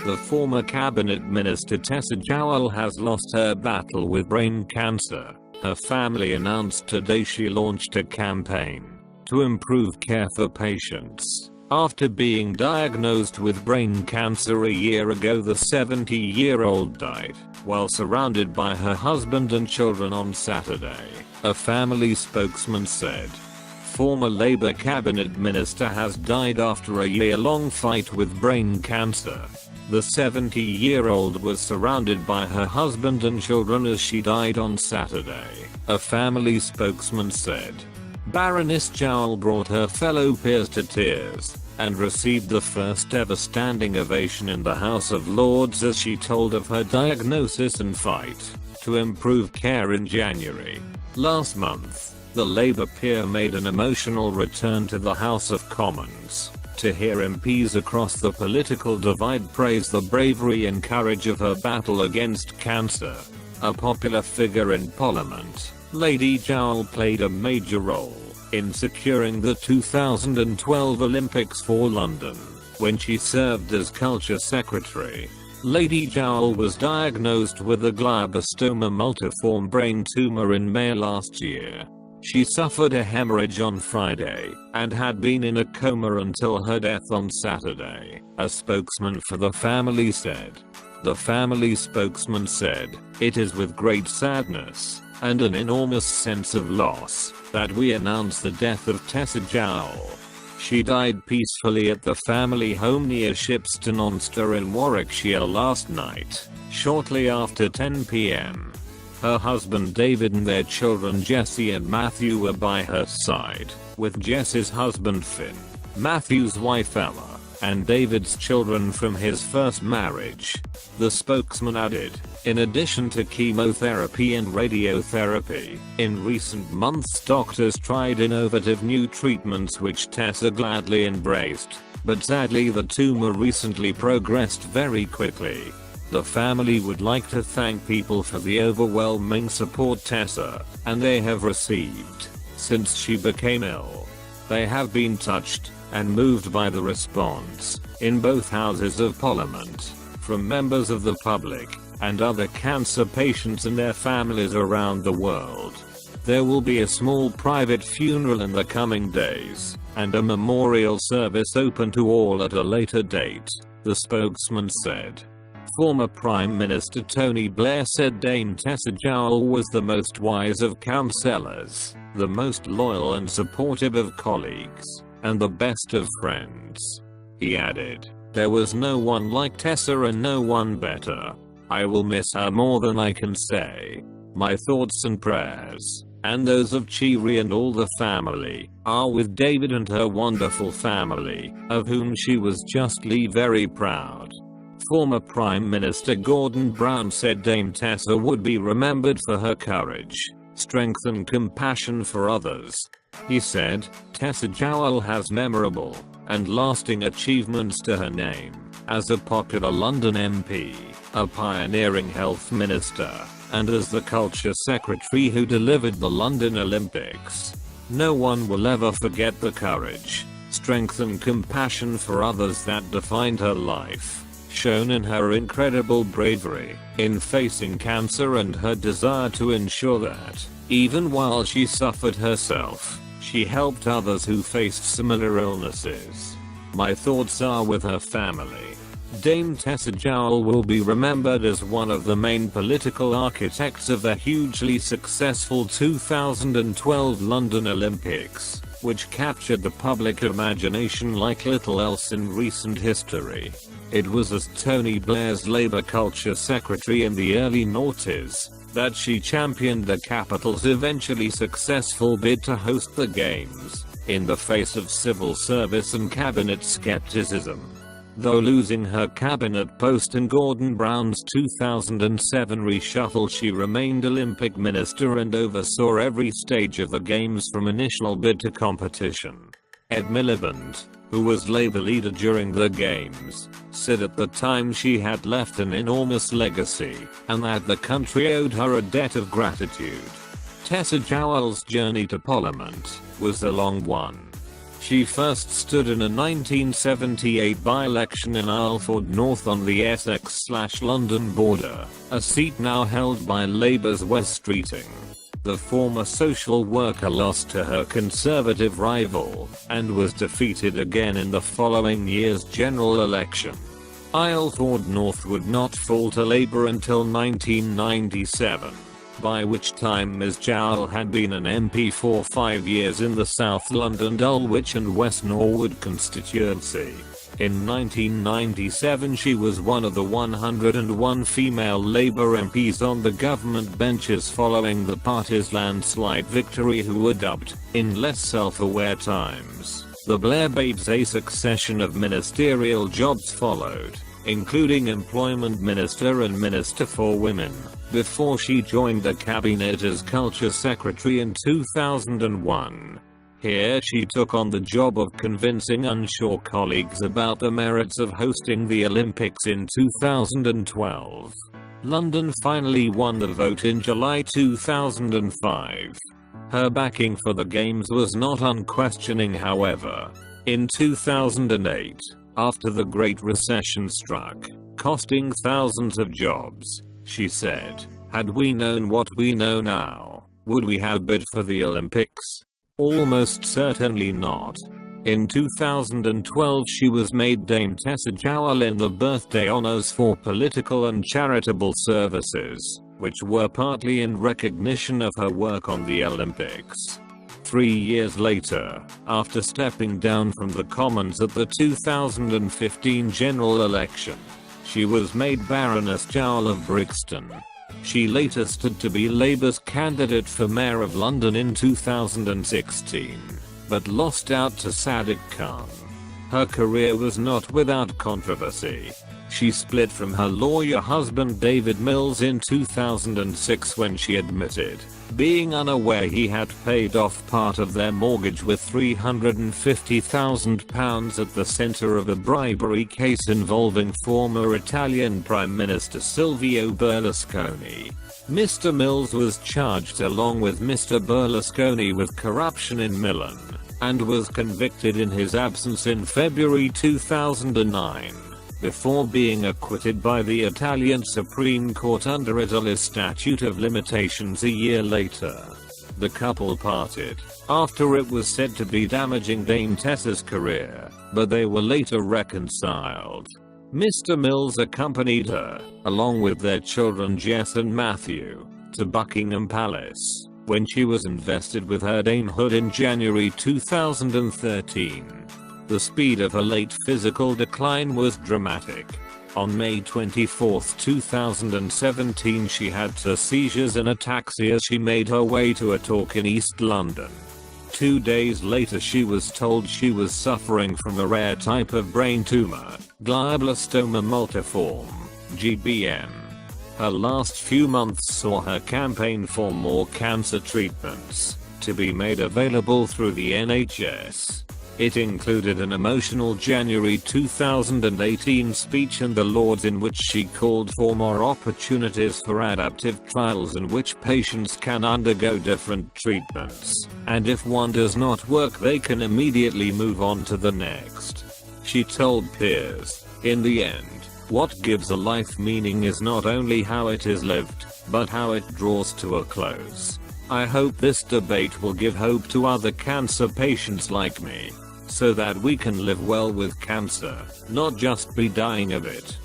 The former cabinet minister Tessa Jowell has lost her battle with brain cancer. Her family announced today she launched a campaign to improve care for patients. After being diagnosed with brain cancer a year ago, the 70-year-old died while surrounded by her husband and children on Saturday, a family spokesman said. Former Labour cabinet minister has died after a year-long fight with brain cancer. The 70-year-old was surrounded by her husband and children as she died on Saturday, a family spokesman said. Baroness Jowell brought her fellow peers to tears and received the first ever standing ovation in the House of Lords as she told of her diagnosis and fight to improve care in January. Last month, the Labour peer made an emotional return to the House of Commons to hear MPs across the political divide praise the bravery and courage of her battle against cancer. A popular figure in Parliament, Lady Jowell played a major role in securing the 2012 Olympics for London when she served as Culture Secretary. Lady Jowell was diagnosed with a glioblastoma multiforme brain tumor in May last year. She suffered a hemorrhage on Friday and had been in a coma until her death on Saturday, a spokesman for the family said. The family spokesman said, "It is with great sadness and an enormous sense of loss that we announce the death of Tessa Jowell. She died peacefully at the family home near Shipston-on-Stour in Warwickshire last night, shortly after 10 p.m. Her husband David and their children Jessie and Matthew were by her side, with Jessie's husband Finn, Matthew's wife Ella, and David's children from his first marriage." The spokesman added, in addition to chemotherapy and radiotherapy, in recent months doctors tried innovative new treatments which Tessa gladly embraced, but sadly the tumor recently progressed very quickly. The family would like to thank people for the overwhelming support Tessa and they have received since she became ill. They have been touched and moved by the response in both houses of Parliament from members of the public and other cancer patients and their families around the world. There will be a small private funeral in the coming days and a memorial service open to all at a later date, the spokesman said. Former Prime Minister Tony Blair said Dame Tessa Jowell was the most wise of counsellors, the most loyal and supportive of colleagues, and the best of friends. He added, "There was no one like Tessa and no one better. I will miss her more than I can say. My thoughts and prayers, and those of Cheery and all the family, are with David and her wonderful family, of whom she was justly very proud." Former Prime Minister Gordon Brown said Dame Tessa would be remembered for her courage, strength and compassion for others. He said, "Tessa Jowell has memorable and lasting achievements to her name as a popular London MP, a pioneering health minister, and as the culture secretary who delivered the London Olympics. No one will ever forget the courage, strength and compassion for others that defined her life, shown in her incredible bravery in facing cancer and her desire to ensure that, even while she suffered herself, she helped others who faced similar illnesses. My thoughts are with her family." Dame Tessa Jowell will be remembered as one of the main political architects of the hugely successful 2012 London Olympics, which captured the public imagination like little else in recent history. It was as Tony Blair's Labour Culture Secretary in the early noughties that she championed the capital's eventually successful bid to host the Games, in the face of civil service and cabinet skepticism. Though losing her cabinet post in Gordon Brown's 2007 reshuffle, she remained Olympic minister and oversaw every stage of the Games from initial bid to competition. Ed Miliband, who was Labour leader during the Games, said at the time she had left an enormous legacy, and that the country owed her a debt of gratitude. Tessa Jowell's journey to Parliament was a long one. She first stood in a 1978 by-election in Alford North on the Essex/London border, a seat now held by Labour's Wes Streeting. The former social worker lost to her Conservative rival, and was defeated again in the following year's general election. Alford North would not fall to Labour until 1997, by which time Ms Jowell had been an MP for 5 years in the South London Dulwich and West Norwood constituency. In 1997 she was one of the 101 female Labour MPs on the government benches following the party's landslide victory, who were dubbed, in less self-aware times, the Blair Babes. A succession of ministerial jobs followed, including Employment Minister and Minister for Women, before she joined the cabinet as Culture Secretary in 2001. Here she took on the job of convincing unsure colleagues about the merits of hosting the Olympics in 2012. London finally won the vote in July 2005. Her backing for the Games was not unquestioning, however. In 2008, after the Great Recession struck, costing thousands of jobs, she said, "Had we known what we know now, would we have bid for the Olympics? Almost certainly not." In 2012 she was made Dame Tessa Jowell in the birthday honours for political and charitable services, which were partly in recognition of her work on the Olympics. 3 years later, after stepping down from the Commons at the 2015 general election, she was made Baroness Jowell of Brixton. She later stood to be Labour's candidate for Mayor of London in 2016, but lost out to Sadiq Khan. Her career was not without controversy. She split from her lawyer husband David Mills in 2006 when she admitted being unaware he had paid off part of their mortgage, with £350,000 at the centre of a bribery case involving former Italian Prime Minister Silvio Berlusconi. Mr. Mills was charged along with Mr. Berlusconi with corruption in Milan, and was convicted in his absence in February 2009. Before being acquitted by the Italian Supreme Court under Italy's statute of limitations a year later. The couple parted, after it was said to be damaging Dame Tessa's career, but they were later reconciled. Mr. Mills accompanied her, along with their children Jess and Matthew, to Buckingham Palace, when she was invested with her damehood in January 2013. The speed of her late physical decline was dramatic. On May 24, 2017 she had 2 seizures and a taxi as she made her way to a talk in East London. 2 days later she was told she was suffering from a rare type of brain tumor, glioblastoma multiforme, GBM. Her last few months saw her campaign for more cancer treatments, to be made available through the NHS. It included an emotional January 2018 speech in the Lords in which she called for more opportunities for adaptive trials in which patients can undergo different treatments, and if one does not work they can immediately move on to the next. She told peers, "In the end, what gives a life meaning is not only how it is lived, but how it draws to a close. I hope this debate will give hope to other cancer patients like me, so that we can live well with cancer, not just be dying of it."